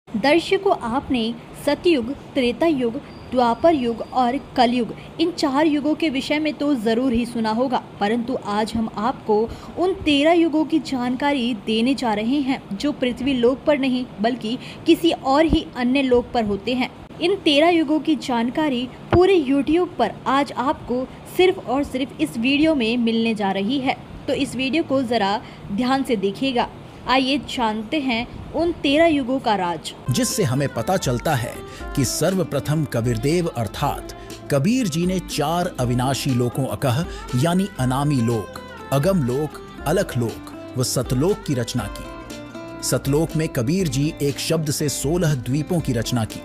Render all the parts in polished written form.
दर्शकों, आपने सतयुग, त्रेता युग, द्वापर युग और कलयुग, इन 4 युगों के विषय में तो ज़रूर ही सुना होगा, परंतु आज हम आपको उन 13 युगों की जानकारी देने जा रहे हैं जो पृथ्वी लोक पर नहीं बल्कि किसी और ही अन्य लोक पर होते हैं। इन 13 युगों की जानकारी पूरे YouTube पर आज आपको सिर्फ और सिर्फ इस वीडियो में मिलने जा रही है, तो इस वीडियो को ज़रा ध्यान से देखिएगा। आइए जानते हैं उन 13 युगों का राज, जिससे हमें पता चलता है कि सर्वप्रथम कबीरदेव अर्थात कबीर जी ने 4 अविनाशी लोकों अकह यानी अनामी लोक, अगम लोक, अलख लोक व सतलोक की रचना की। सतलोक में कबीर जी एक शब्द से 16 द्वीपों की रचना की,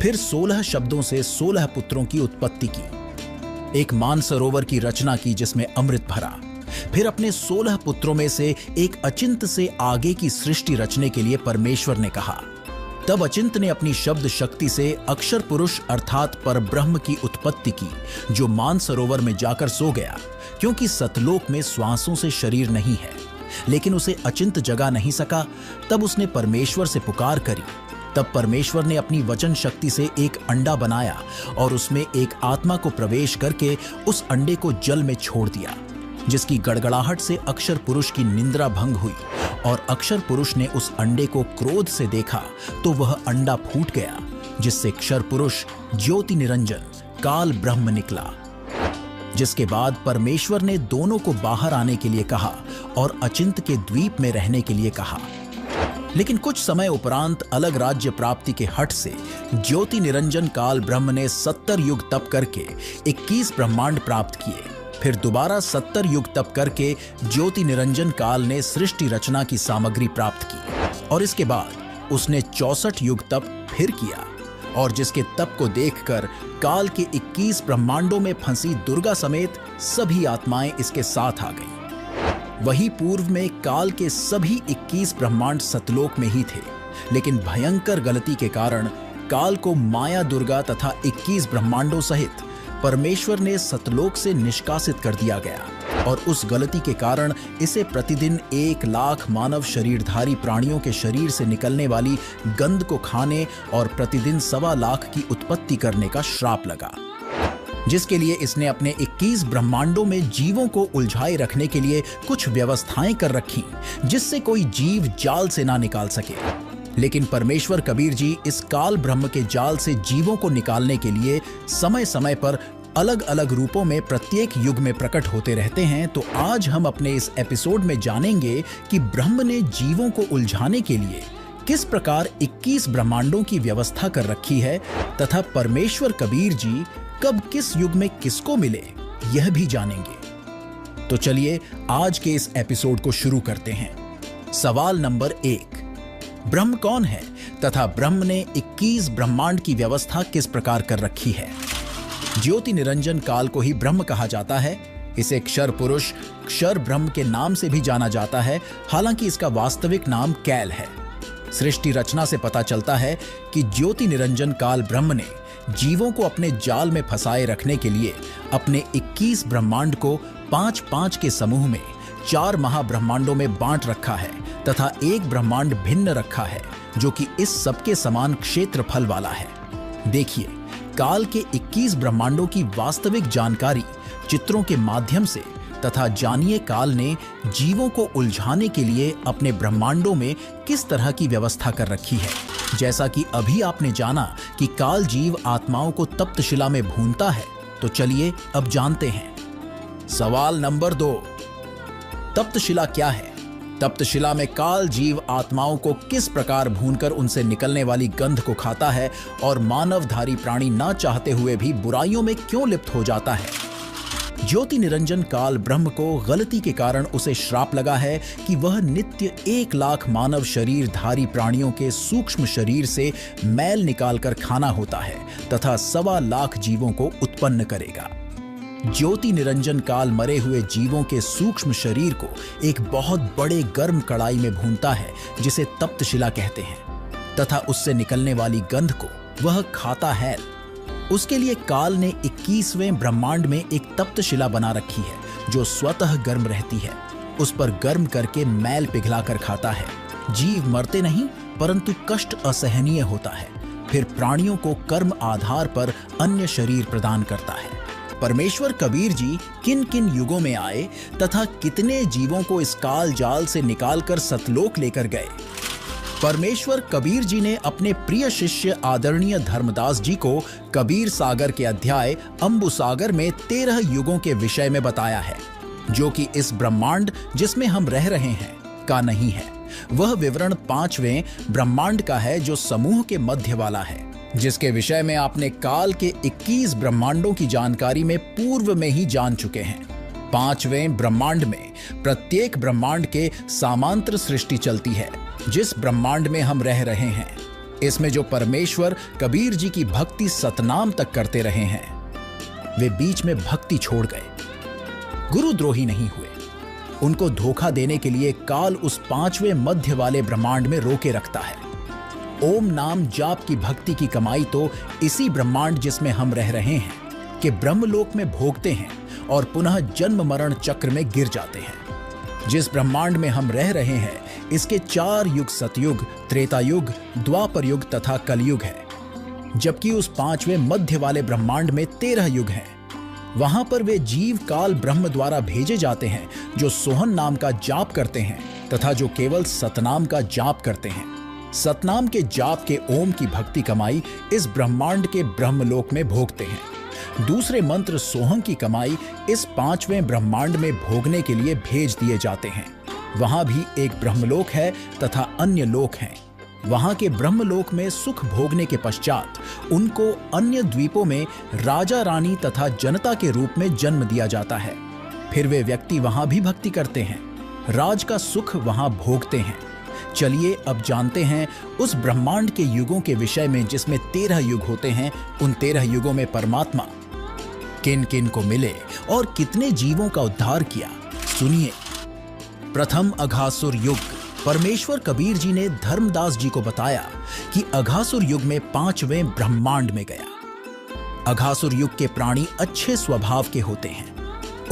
फिर 16 शब्दों से 16 पुत्रों की उत्पत्ति की, एक मानसरोवर की रचना की जिसमें अमृत भरा, फिर अपने 16 पुत्रों में से एक अचिंत से आगे की सृष्टि रचने के लिए परमेश्वर ने कहा। तब अचिंत ने अपनी शब्द शक्ति से अक्षर पुरुष अर्थात परब्रह्म की उत्पत्ति की, जो मानसरोवर में जाकर सो गया, क्योंकि सतलोक में श्वासों से शरीर नहीं है। लेकिन उसे अचिंत जगा नहीं सका, तब उसने परमेश्वर से पुकार करी। तब परमेश्वर ने अपनी वचन शक्ति से एक अंडा बनाया और उसमें एक आत्मा को प्रवेश करके उस अंडे को जल में छोड़ दिया, जिसकी गड़गड़ाहट से अक्षर पुरुष की निंद्रा भंग हुई और अक्षर पुरुष ने उस अंडे को क्रोध से देखा तो वह अंडा फूट गया, जिससे अक्षर पुरुष ज्योति निरंजन काल ब्रह्म निकला। जिसके बाद परमेश्वर ने दोनों को बाहर आने के लिए कहा और अचिंत के द्वीप में रहने के लिए कहा। लेकिन कुछ समय उपरांत अलग राज्य प्राप्ति के हठ से ज्योति निरंजन काल ब्रह्म ने 70 युग तप करके 21 ब्रह्मांड प्राप्त किए। फिर दोबारा 70 युग तप करके ज्योति निरंजन काल ने सृष्टि रचना की सामग्री प्राप्त की और इसके बाद उसने 64 युग तप फिर किया, और जिसके तप को देखकर काल के 21 ब्रह्मांडों में फंसी दुर्गा समेत सभी आत्माएं इसके साथ आ गईं। वही पूर्व में काल के सभी 21 ब्रह्मांड सतलोक में ही थे, लेकिन भयंकर गलती के कारण काल को माया दुर्गा तथा 21 ब्रह्मांडों सहित परमेश्वर ने सतलोक से निष्कासित कर दिया गया, और उस गलती के कारण इसे प्रतिदिन 1 लाख मानव शरीरधारी प्राणियों के शरीर से निकलने वाली गंध को खाने और प्रतिदिन 1.25 लाख की उत्पत्ति करने का श्राप लगा, जिसके लिए इसने अपने 21 ब्रह्मांडों में जीवों को उलझाए रखने के लिए कुछ व्यवस्थाएं कर रखी, जिससे कोई जीव जाल से ना निकाल सके। लेकिन परमेश्वर कबीर जी इस काल ब्रह्म के जाल से जीवों को निकालने के लिए समय समय पर अलग अलग रूपों में प्रत्येक युग में प्रकट होते रहते हैं। तो आज हम अपने इस एपिसोड में जानेंगे कि ब्रह्म ने जीवों को उलझाने के लिए किस प्रकार 21 ब्रह्मांडों की व्यवस्था कर रखी है, तथा परमेश्वर कबीर जी कब किस युग में किसको मिले, यह भी जानेंगे। तो चलिए आज के इस एपिसोड को शुरू करते हैं। सवाल नंबर 1, ब्रह्म कौन है तथा ब्रह्म ने 21 ब्रह्मांड की व्यवस्था किस प्रकार कर रखी है? ज्योति निरंजन काल को ही ब्रह्म कहा जाता है। इसे क्षर पुरुष, क्षर ब्रह्म के नाम से भी जाना जाता है, हालांकि इसका वास्तविक नाम कैल है। सृष्टि रचना से पता चलता है कि ज्योति निरंजन काल ब्रह्म ने जीवों को अपने जाल में फंसाए रखने के लिए अपने 21 ब्रह्मांड को 5-5 के समूह में 4 महाब्रह्मांडों में बांट रखा है, तथा एक ब्रह्मांड भिन्न रखा है जो कि इस सबके समान क्षेत्रफल वाला है। देखिए, काल के 21 ब्रह्मांडों की वास्तविक जानकारी चित्रों के माध्यम से, तथा जानिए काल ने जीवों को उलझाने के लिए अपने ब्रह्मांडों में किस तरह की व्यवस्था कर रखी है। जैसा कि अभी आपने जाना कि काल जीव आत्माओं को तप्तशिला में भूनता है, तो चलिए अब जानते हैं। सवाल नंबर 2, तप्तशिला क्या है? तप्तशिला में काल जीव आत्माओं को किस प्रकार भूनकर उनसे निकलने वाली गंध को खाता है, और मानवधारी प्राणी ना चाहते हुए भी बुराइयों में क्यों लिप्त हो जाता है? ज्योति निरंजन काल ब्रह्म को गलती के कारण उसे श्राप लगा है कि वह नित्य 1 लाख मानव शरीरधारी प्राणियों के सूक्ष्म शरीर से मैल निकालकर खाना होता है तथा 1.25 लाख जीवों को उत्पन्न करेगा। ज्योति निरंजन काल मरे हुए जीवों के सूक्ष्म शरीर को एक बहुत बड़े गर्म कड़ाई में भूनता है, जिसे तप्तशिला कहते हैं, तथा उससे निकलने वाली गंध को वह खाता है। उसके लिए काल ने 21वें ब्रह्मांड में एक तप्तशिला बना रखी है जो स्वतः गर्म रहती है। उस पर गर्म करके मैल पिघलाकर खाता है। जीव मरते नहीं परंतु कष्ट असहनीय होता है, फिर प्राणियों को कर्म आधार पर अन्य शरीर प्रदान करता है। परमेश्वर कबीर जी किन किन युगों में आए तथा कितने जीवों को इस काल जाल से निकालकर सतलोक लेकर गए। परमेश्वर कबीर जी ने अपने प्रिय शिष्य आदरणीय धर्मदास जी को कबीर सागर के अध्याय अम्बु सागर में 13 युगों के विषय में बताया है, जो कि इस ब्रह्मांड जिसमें हम रह रहे हैं का नहीं है। वह विवरण 5वें ब्रह्मांड का है, जो समूह के मध्य वाला है, जिसके विषय में आपने काल के 21 ब्रह्मांडों की जानकारी में पूर्व में ही जान चुके हैं। 5वें ब्रह्मांड में प्रत्येक ब्रह्मांड के समांतर सृष्टि चलती है, जिस ब्रह्मांड में हम रह रहे हैं। इसमें जो परमेश्वर कबीर जी की भक्ति सतनाम तक करते रहे हैं, वे बीच में भक्ति छोड़ गए, गुरुद्रोही नहीं हुए। उनको धोखा देने के लिए काल उस 5वें मध्य वाले ब्रह्मांड में रोके रखता है। ओम नाम जाप की भक्ति की कमाई तो इसी ब्रह्मांड जिसमें हम रह रहे हैं कि ब्रह्मलोक में भोगते हैं और पुनः जन्म मरण चक्र में गिर जाते हैं। जिस ब्रह्मांड में हम रह रहे हैं, इसके 4 युग सतयुग, त्रेता युग, द्वापर युग तथा कलयुग है, जबकि उस 5वें मध्य वाले ब्रह्मांड में 13 युग हैं। वहां पर वे जीव काल ब्रह्म द्वारा भेजे जाते हैं, जो सोहन नाम का जाप करते हैं तथा जो केवल सतनाम का जाप करते हैं। सतनाम के जाप के ओम की भक्ति कमाई इस ब्रह्मांड के ब्रह्मलोक में भोगते हैं। दूसरे मंत्र सोहम की कमाई इस 5वें ब्रह्मांड में भोगने के लिए भेज दिए जाते हैं। वहां भी एक ब्रह्मलोक है तथा अन्य लोक हैं। वहां के ब्रह्मलोक में सुख भोगने के पश्चात उनको अन्य द्वीपों में राजा रानी तथा जनता के रूप में जन्म दिया जाता है। फिर वे व्यक्ति वहां भी भक्ति करते हैं, राज का सुख वहां भोगते हैं। चलिए अब जानते हैं उस ब्रह्मांड के युगों के विषय में, जिसमें 13 युग होते हैं। उन 13 युगों में परमात्मा किन किन को मिले और कितने जीवों का उद्धार किया, सुनिए। प्रथम अघासुर युग। परमेश्वर कबीर जी ने धर्मदास जी को बताया कि अघासुर युग में 5वें ब्रह्मांड में गया। अघासुर युग के प्राणी अच्छे स्वभाव के होते हैं।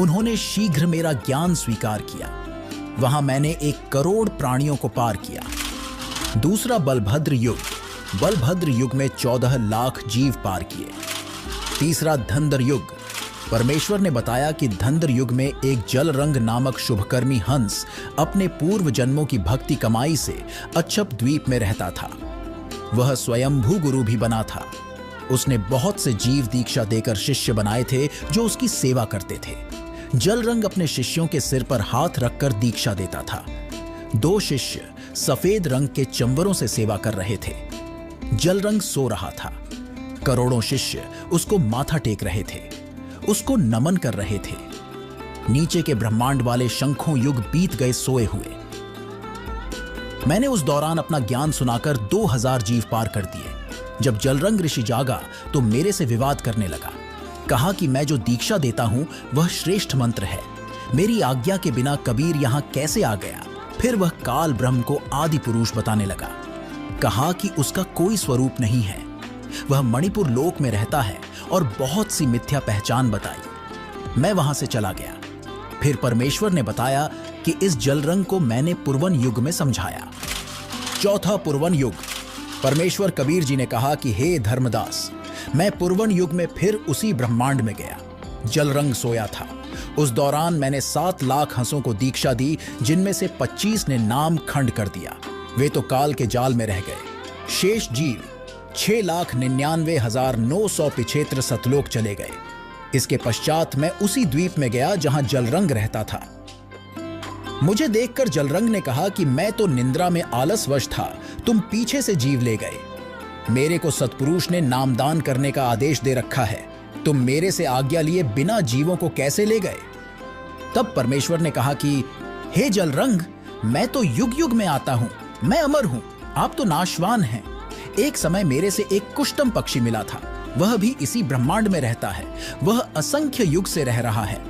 उन्होंने शीघ्र मेरा ज्ञान स्वीकार किया। वहां मैंने 1 करोड़ प्राणियों को पार किया। दूसरा बलभद्र युग। बलभद्र युग में 14 लाख जीव पार किए। तीसरा धंधर युग। परमेश्वर ने बताया कि धंधर युग में एक जलरंग नामक शुभकर्मी हंस अपने पूर्व जन्मों की भक्ति कमाई से अच्छप द्वीप में रहता था। वह स्वयंभू गुरु भी बना था। उसने बहुत से जीव दीक्षा देकर शिष्य बनाए थे, जो उसकी सेवा करते थे। जलरंग अपने शिष्यों के सिर पर हाथ रखकर दीक्षा देता था। 2 शिष्य सफेद रंग के चंवरों से सेवा कर रहे थे। जलरंग सो रहा था। करोड़ों शिष्य उसको माथा टेक रहे थे, उसको नमन कर रहे थे। नीचे के ब्रह्मांड वाले शंखों युग बीत गए सोए हुए। मैंने उस दौरान अपना ज्ञान सुनाकर 2000 जीव पार कर दिए। जब जलरंग ऋषि जागा तो मेरे से विवाद करने लगा। कहा कि मैं जो दीक्षा देता हूं वह श्रेष्ठ मंत्र है। मेरी आज्ञा के बिना कबीर यहां कैसे आ गया। फिर वह काल ब्रह्म को आदि पुरुष बताने लगा। कहा कि उसका कोई स्वरूप नहीं है, वह मणिपुर लोक में रहता है, और बहुत सी मिथ्या पहचान बताई। मैं वहां से चला गया। फिर परमेश्वर ने बताया कि इस जलरंग को मैंने पुरवन युग में समझाया। चौथा पुरवन युग। परमेश्वर कबीर जी ने कहा कि हे धर्मदास, मैं पुरवन युग में फिर उसी ब्रह्मांड में गया। जलरंग सोया था। उस दौरान मैंने 7 लाख हंसों को दीक्षा दी, जिनमें से 25 ने नाम खंड कर दिया। वे तो काल के जाल में रह गए। शेष जीव 6,99,900 पिछेत्र सतलोक चले गए। इसके पश्चात मैं उसी द्वीप में गया जहां जलरंग रहता था। मुझे देखकर जलरंग ने कहा कि मैं तो निंद्रा में आलसवश था, तुम पीछे से जीव ले गए। मेरे को सतपुरुष ने नामदान करने का आदेश दे रखा है, तुम मेरे से आज्ञा लिए बिना जीवों को कैसे ले गए। तब परमेश्वर ने कहा कि हे जलरंग, मैं तो युग युग में आता हूं, मैं अमर हूं, आप तो नाशवान हैं। एक समय मेरे से एक कुष्टम पक्षी मिला था, वह भी इसी ब्रह्मांड में रहता है। वह असंख्य युग से रह रहा है।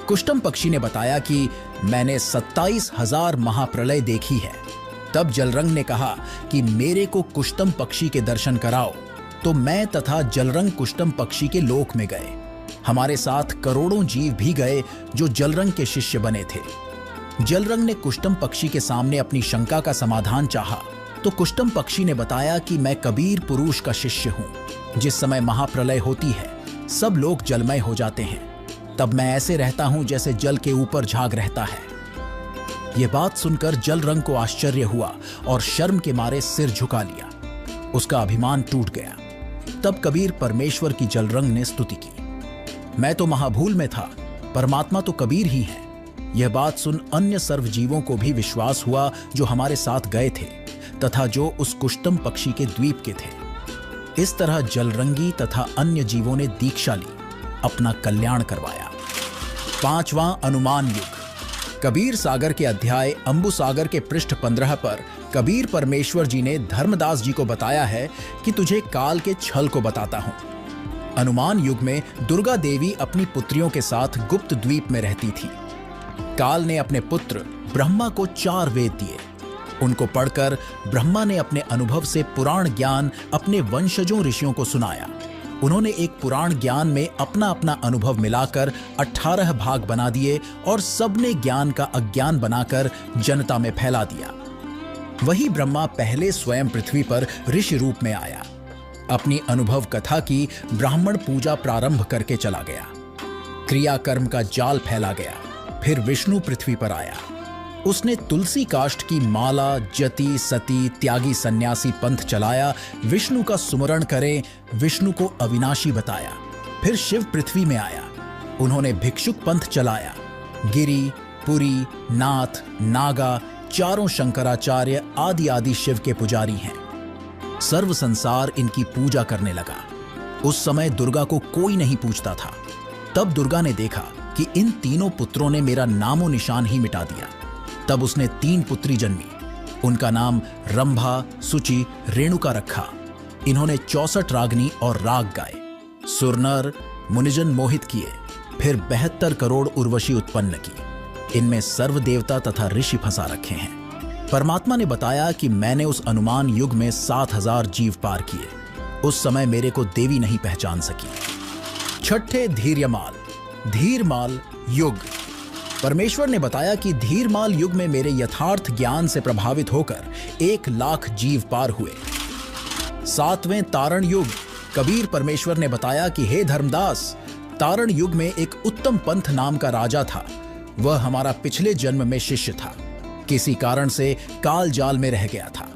कुष्टम पक्षी ने बताया कि मैंने 27,000 महाप्रलय देखी है। तब जलरंग ने कहा कि मेरे को कुष्टम पक्षी के दर्शन कराओ। तो मैं तथा जलरंग कुष्टम पक्षी के लोक में गए। हमारे साथ करोड़ों जीव भी गए जो जलरंग के शिष्य बने थे। जलरंग ने कुष्टम पक्षी के सामने अपनी शंका का समाधान चाहा। तो कुष्टम पक्षी ने बताया कि मैं कबीर पुरुष का शिष्य हूं। जिस समय महाप्रलय होती है सब लोग जलमय हो जाते हैं, तब मैं ऐसे रहता हूं जैसे जल के ऊपर झाग रहता है। यह बात सुनकर जलरंग को आश्चर्य हुआ और शर्म के मारे सिर झुका लिया। उसका अभिमान टूट गया। तब कबीर परमेश्वर की जलरंग ने स्तुति की। मैं तो महाभूल में था, परमात्मा तो कबीर ही है। यह बात सुन अन्य सर्वजीवों को भी विश्वास हुआ जो हमारे साथ गए थे तथा जो उस कुष्टम पक्षी के द्वीप के थे। इस तरह जलरंगी तथा अन्य जीवों ने दीक्षा ली, अपना कल्याण करवाया। 5वां अनुमान युग। कबीर सागर के अध्याय अंबु सागर के पृष्ठ 15 पर कबीर परमेश्वर जी ने धर्मदास जी को बताया है कि तुझे काल के छल को बताता हूं। अनुमान युग में दुर्गा देवी अपनी पुत्रियों के साथ गुप्त द्वीप में रहती थी। काल ने अपने पुत्र ब्रह्मा को 4 वेद दिए। उनको पढ़कर ब्रह्मा ने अपने अनुभव से पुराण ज्ञान अपने वंशजों ऋषियों को सुनाया। उन्होंने एक पुराण ज्ञान में अपना अपना अनुभव मिलाकर 18 भाग बना दिए और सबने ज्ञान का अज्ञान बनाकर जनता में फैला दिया। वही ब्रह्मा पहले स्वयं पृथ्वी पर ऋषि रूप में आया। अपनी अनुभव कथा की ब्राह्मण पूजा प्रारंभ करके चला गया। क्रियाकर्म का जाल फैला गया। फिर विष्णु पृथ्वी पर आया। उसने तुलसी काष्ठ की माला, जति, सती, त्यागी सन्यासी पंथ चलाया। विष्णु का सुमरण करें, विष्णु को अविनाशी बताया। फिर शिव पृथ्वी में आया। उन्होंने भिक्षुक पंथ चलाया। गिरि, पुरी, नाथ, नागा, चारों शंकराचार्य आदि आदि शिव के पुजारी हैं। सर्व संसार इनकी पूजा करने लगा। उस समय दुर्गा को कोई नहीं पूछता था। तब दुर्गा ने देखा कि इन तीनों पुत्रों ने मेरा नामो निशान ही मिटा दिया। तब उसने 3 पुत्री जन्मी। उनका नाम रंभा, सुचि, रेणुका रखा। इन्होंने 64 रागनी और राग गाए। सुरनर मुनिजन मोहित किए। फिर 72 करोड़ उर्वशी उत्पन्न की। इनमें सर्व देवता तथा ऋषि फंसा रखे हैं। परमात्मा ने बताया कि मैंने उस अनुमान युग में 7000 जीव पार किए। उस समय मेरे को देवी नहीं पहचान सकी। 6ठे धीर्यमाल धीरमाल युग। परमेश्वर ने बताया कि धीरमाल युग में मेरे यथार्थ ज्ञान से प्रभावित होकर 1 लाख जीव पार हुए। 7वें तारण युग। कबीर परमेश्वर ने बताया कि हे धर्मदास, तारण युग में एक उत्तम पंथ नाम का राजा था। वह हमारा पिछले जन्म में शिष्य था। किसी कारण से काल जाल में रह गया था।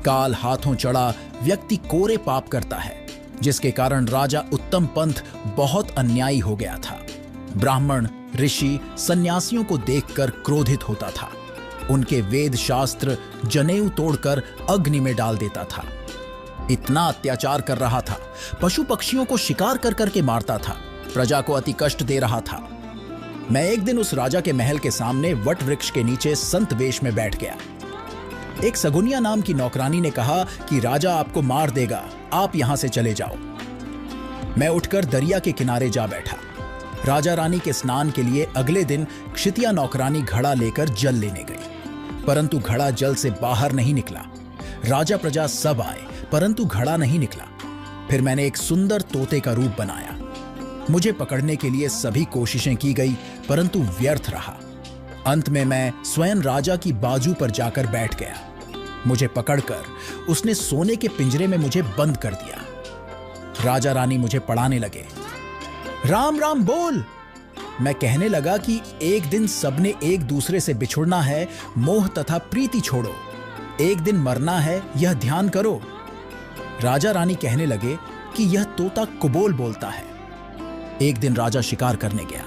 काल हाथों चढ़ा व्यक्ति कोरे पाप करता है, जिसके कारण राजा उत्तम पंथ बहुत अन्यायी हो गया था। ब्राह्मण, ऋषि, सन्यासियों को देखकर क्रोधित होता था। उनके वेद शास्त्र जनेऊ तोड़कर अग्नि में डाल देता था। इतना अत्याचार कर रहा था। पशु पक्षियों को शिकार कर करके मारता था। प्रजा को अति कष्ट दे रहा था। मैं एक दिन उस राजा के महल के सामने वट वृक्ष के नीचे संत वेश में बैठ गया। एक सगुनिया नाम की नौकरानी ने कहा कि राजा आपको मार देगा, आप यहां से चले जाओ। मैं उठकर दरिया के किनारे जा बैठा। राजा रानी के स्नान के लिए अगले दिन क्षितिया नौकरानी घड़ा लेकर जल लेने गई, परंतु घड़ा जल से बाहर नहीं निकला। राजा प्रजा सब आए, परंतु घड़ा नहीं निकला। फिर मैंने एक सुंदर तोते का रूप बनाया। मुझे पकड़ने के लिए सभी कोशिशें की गई, परंतु व्यर्थ रहा। अंत में मैं स्वयं राजा की बाजू पर जाकर बैठ गया। मुझे पकड़कर उसने सोने के पिंजरे में मुझे बंद कर दिया। राजा रानी मुझे पढ़ाने लगे। राम राम बोल। मैं कहने लगा कि एक दिन सबने एक दूसरे से बिछुड़ना है, मोह तथा प्रीति छोड़ो। एक दिन मरना है, यह ध्यान करो। राजा रानी कहने लगे कि यह तोता कुबोल बोलता है। एक दिन राजा शिकार करने गया।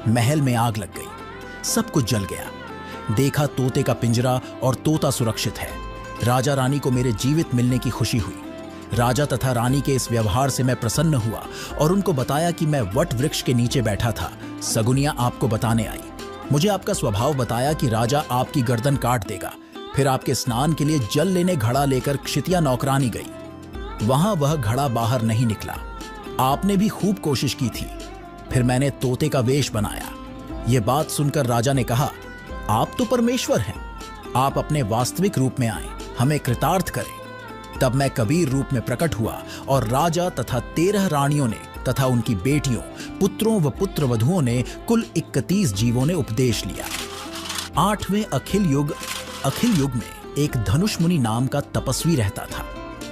महल में आग लग गई। सब कुछ जल गया। देखा तोते का पिंजरा और तोता सुरक्षित है। राजा रानी को मेरे जीवित मिलने की खुशी हुई। राजा तथा रानी के इस व्यवहार से मैं प्रसन्न हुआ और उनको बताया कि मैं वट वृक्ष के नीचे बैठा था। सगुनिया आपको बताने आई। मुझे आपका स्वभाव बताया कि राजा आपकी गर्दन काट देगा। फिर आपके स्नान के लिए जल लेने घड़ा लेकर क्षितिया नौकरानी गई। वहां वह घड़ा बाहर नहीं निकला। आपने भी खूब कोशिश की थी। फिर मैंने तोते का वेश बनाया। यह बात सुनकर राजा ने कहा, आप तो परमेश्वर हैं, आप अपने वास्तविक रूप में आए, हमें कृतार्थ करें। तब मैं कबीर रूप में प्रकट हुआ और राजा तथा 13 रानियों ने तथा उनकी बेटियों, पुत्रों व पुत्र वधुओं ने कुल 31 जीवों ने उपदेश लिया। 8वें अखिल युग में एक धनुष मुनि नाम का तपस्वी रहता था।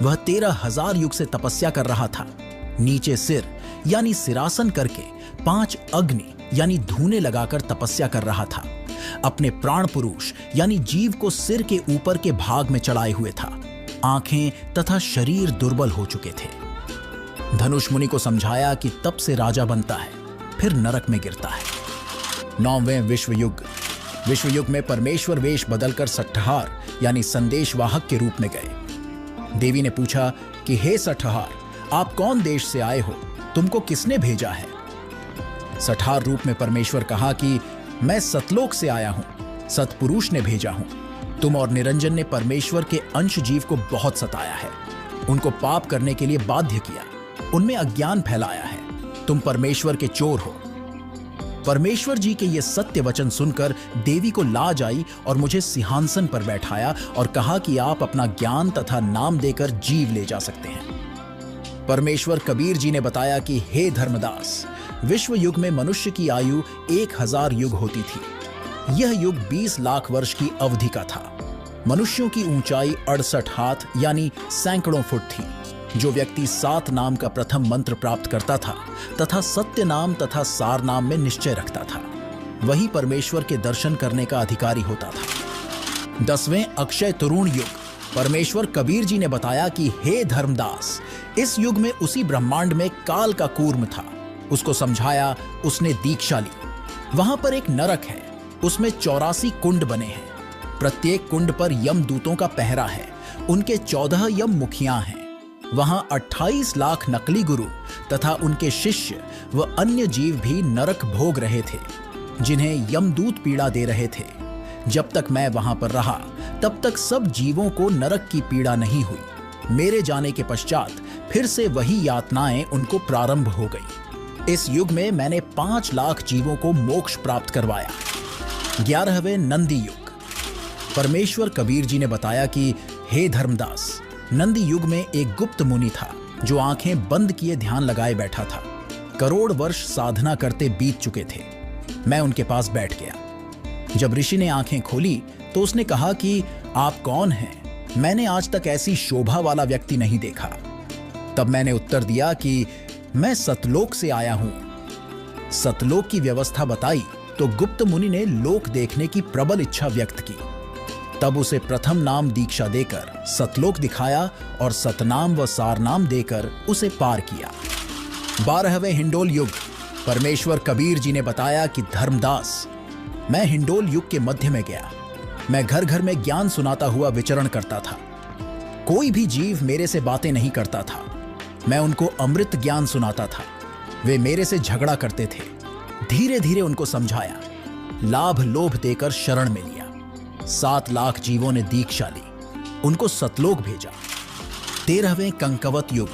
वह 13,000 युग से तपस्या कर रहा था। नीचे सिर यानी सिरासन करके 5 अग्नि यानी धूने लगाकर तपस्या कर रहा था। अपने प्राण पुरुष यानी जीव को सिर के ऊपर के भाग में चढ़ाए हुए था। आंखें तथा शरीर दुर्बल हो चुके थे। धनुष मुनि को समझाया कि तप से राजा बनता है, फिर नरक में गिरता है। 9वें विश्वयुग। विश्वयुग में परमेश्वर वेश बदलकर सट्टहार यानी संदेशवाहक के रूप में गए। देवी ने पूछा कि हे सट्टहार, आप कौन देश से आए हो? तुमको किसने भेजा है? सट्टहार रूप में परमेश्वर कहा कि मैं सतलोक से आया हूं, सतपुरुष ने भेजा हूं। तुम और निरंजन ने परमेश्वर के अंश जीव को बहुत सताया है, उनको पाप करने के लिए बाध्य किया, उनमें अज्ञान फैलाया है। तुम परमेश्वर के चोर हो। परमेश्वर जी के ये सत्य वचन सुनकर देवी को लाज आई और मुझे सिंहासन पर बैठाया और कहा कि आप अपना ज्ञान तथा नाम देकर जीव ले जा सकते हैं। परमेश्वर कबीर जी ने बताया कि हे धर्मदास, विश्व युग में मनुष्य की आयु 1000 युग होती थी। यह युग 20 लाख वर्ष की अवधि का था। मनुष्यों की ऊंचाई 68 हाथ यानी सैकड़ों फुट थी। जो व्यक्ति 7 नाम का प्रथम मंत्र प्राप्त करता था तथा सत्य नाम तथा सार नाम में निश्चय रखता था, वही परमेश्वर के दर्शन करने का अधिकारी होता था। 10वें अक्षय तरुण युग। परमेश्वर कबीर जी ने बताया कि हे धर्मदास, इस युग में उसी ब्रह्मांड में काल का कूर्म था। उसको समझाया, उसने दीक्षा ली। वहां पर एक नरक है, उसमें 84 कुंड बने हैं। प्रत्येक कुंड पर यमदूतों का पहरा है। उनके 14 यम मुखियां हैं। वहां 28 लाख नकली गुरु तथा उनके शिष्य व अन्य जीव भी नरक भोग रहे थे, जिन्हें यमदूत पीड़ा दे रहे थे। जब तक मैं वहां पर रहा, तब तक सब जीवों को नरक की पीड़ा नहीं हुई। मेरे जाने के पश्चात फिर से वही यातनाएं उनको प्रारंभ हो गई। इस युग में मैंने 5 लाख जीवों को मोक्ष प्राप्त करवाया। 11वें नंदी युग। परमेश्वर कबीर जी ने बताया कि हे धर्मदास, नंदी युग में एक गुप्त मुनि था जो आंखें बंद किए ध्यान लगाए बैठा था। करोड़ वर्ष साधना करते बीत चुके थे। मैं उनके पास बैठ गया। जब ऋषि ने आंखें खोली तो उसने कहा कि आप कौन हैं? मैंने आज तक ऐसी शोभा वाला व्यक्ति नहीं देखा। तब मैंने उत्तर दिया कि मैं सतलोक से आया हूं। सतलोक की व्यवस्था बताई तो गुप्त मुनि ने लोक देखने की प्रबल इच्छा व्यक्त की। तब उसे प्रथम नाम दीक्षा देकर सतलोक दिखाया और सतनाम व सारनाम देकर उसे पार किया। 12वें हिंडोल युग। परमेश्वर कबीर जी ने बताया कि धर्मदास, मैं हिंडोल युग के मध्य में गया। मैं घर घर में ज्ञान सुनाता हुआ विचरण करता था। कोई भी जीव मेरे से बातें नहीं करता था। मैं उनको अमृत ज्ञान सुनाता था। वे मेरे से झगड़ा करते थे। धीरे धीरे उनको समझाया, लाभ लोभ देकर शरण में लिया। 7 लाख जीवों ने दीक्षा ली, उनको सतलोक भेजा। 13वें कंकवत युग।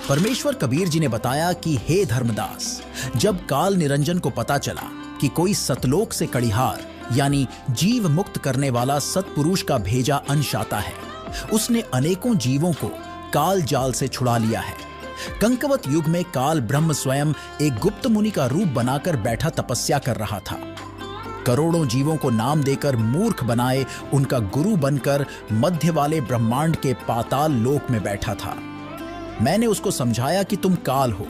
परमेश्वर कबीर जी ने बताया कि हे धर्मदास, जब काल निरंजन को पता चला कि कोई सतलोक से कड़िहार यानी जीव मुक्त करने वाला सतपुरुष का भेजा अंश आता है, उसने अनेकों जीवों को काल जाल से छुड़ा लिया है। कंकवत युग में काल ब्रह्म स्वयं एक गुप्त मुनि का रूप बनाकर बैठा तपस्या कर रहा था। करोड़ों जीवों को नाम देकर मूर्ख बनाए उनका गुरु बनकर मध्य वाले ब्रह्मांड के पाताल लोक में बैठा था। मैंने उसको समझाया कि तुम काल हो,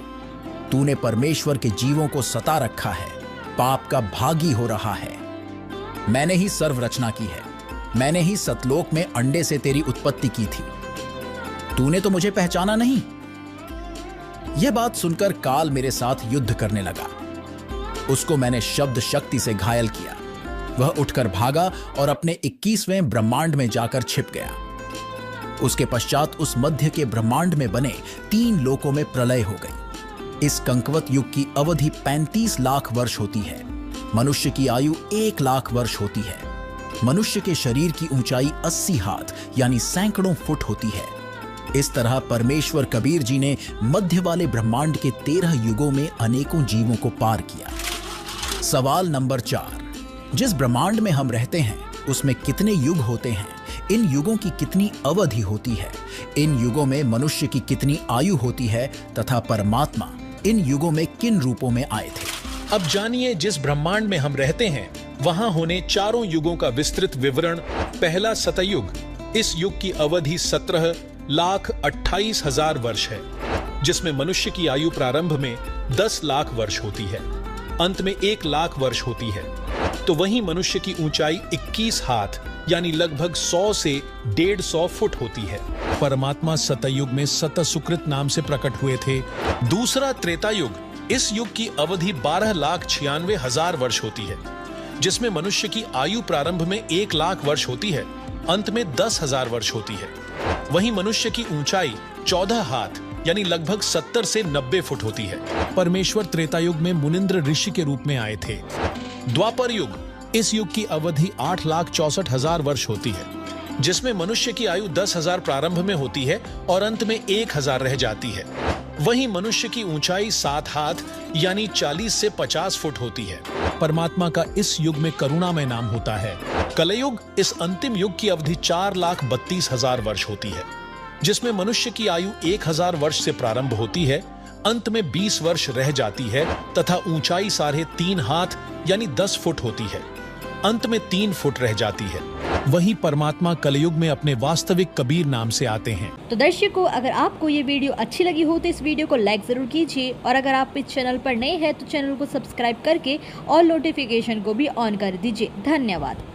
तूने परमेश्वर के जीवों को सता रखा है, पाप का भागी हो रहा है। मैंने ही सर्व रचना की है, मैंने ही सतलोक में अंडे से तेरी उत्पत्ति की थी। तूने तो मुझे पहचाना नहीं। यह बात सुनकर काल मेरे साथ युद्ध करने लगा। उसको मैंने शब्द शक्ति से घायल किया। वह उठकर भागा और अपने 21वें ब्रह्मांड में जाकर छिप गया। उसके पश्चात उस मध्य के ब्रह्मांड में बने 3 लोकों में प्रलय हो गई। इस कंकवत युग की अवधि 35 लाख वर्ष होती है। मनुष्य की आयु 1 लाख वर्ष होती है। मनुष्य के शरीर की ऊंचाई 80 हाथ यानी सैकड़ों फुट होती है। इस तरह परमेश्वर कबीर जी ने मध्य वाले ब्रह्मांड के 13 युगों में अनेकों जीवों को पार किया। सवाल नंबर 4, जिस ब्रह्मांड में हम रहते हैं उसमें कितने युग होते हैं? इन युगों की कितनी अवधि होती है? इन युगों में मनुष्य की कितनी आयु होती है तथा परमात्मा इन युगों में किन रूपों में आए थे? अब जानिए जिस ब्रह्मांड में हम रहते हैं वहां होने चारों युगों का विस्तृत विवरण। पहला सतयुग, इस युग की अवधि 17,28,000 वर्ष है, जिसमें मनुष्य की आयु प्रारंभ में 10 लाख वर्ष होती है, अंत में 1 लाख वर्ष होती है। तो वहीं मनुष्य की ऊंचाई 21 हाथ यानी लगभग 100 से 150 फुट होती है। परमात्मा सतयुग में सतसुकृत नाम से प्रकट हुए थे। दूसरा त्रेता युग, इस युग की अवधि 12,96,000 वर्ष होती है, जिसमें मनुष्य की आयु प्रारंभ में 1 लाख वर्ष होती है, अंत में 10,000 वर्ष होती है। वहीं मनुष्य की ऊंचाई 14 हाथ यानी लगभग 70 से 90 फुट होती है। परमेश्वर त्रेता युग में मुनिंद्र ऋषि के रूप में आए थे। द्वापर युग, इस युग की अवधि 8,64,000 वर्ष होती है, जिसमें मनुष्य की आयु 10,000 प्रारंभ में होती है और अंत में 1,000 रह जाती है। वहीं मनुष्य की ऊंचाई 7 हाथ यानी 40 से 50 फुट होती है। परमात्मा का इस युग में करुणामय नाम होता है। कलयुग, इस अंतिम युग की अवधि 4,32,000 वर्ष होती है, जिसमें मनुष्य की आयु 1,000 वर्ष से प्रारंभ होती है, अंत में 20 वर्ष रह जाती है तथा ऊंचाई 3.5 हाथ यानी 10 फुट होती है, अंत में 3 फुट रह जाती है। वहीं परमात्मा कलयुग में अपने वास्तविक कबीर नाम से आते हैं। तो दर्शकों, अगर आपको ये वीडियो अच्छी लगी हो तो इस वीडियो को लाइक जरूर कीजिए, और अगर आप इस चैनल पर नए हैं तो चैनल को सब्सक्राइब करके और नोटिफिकेशन को भी ऑन कर दीजिए। धन्यवाद।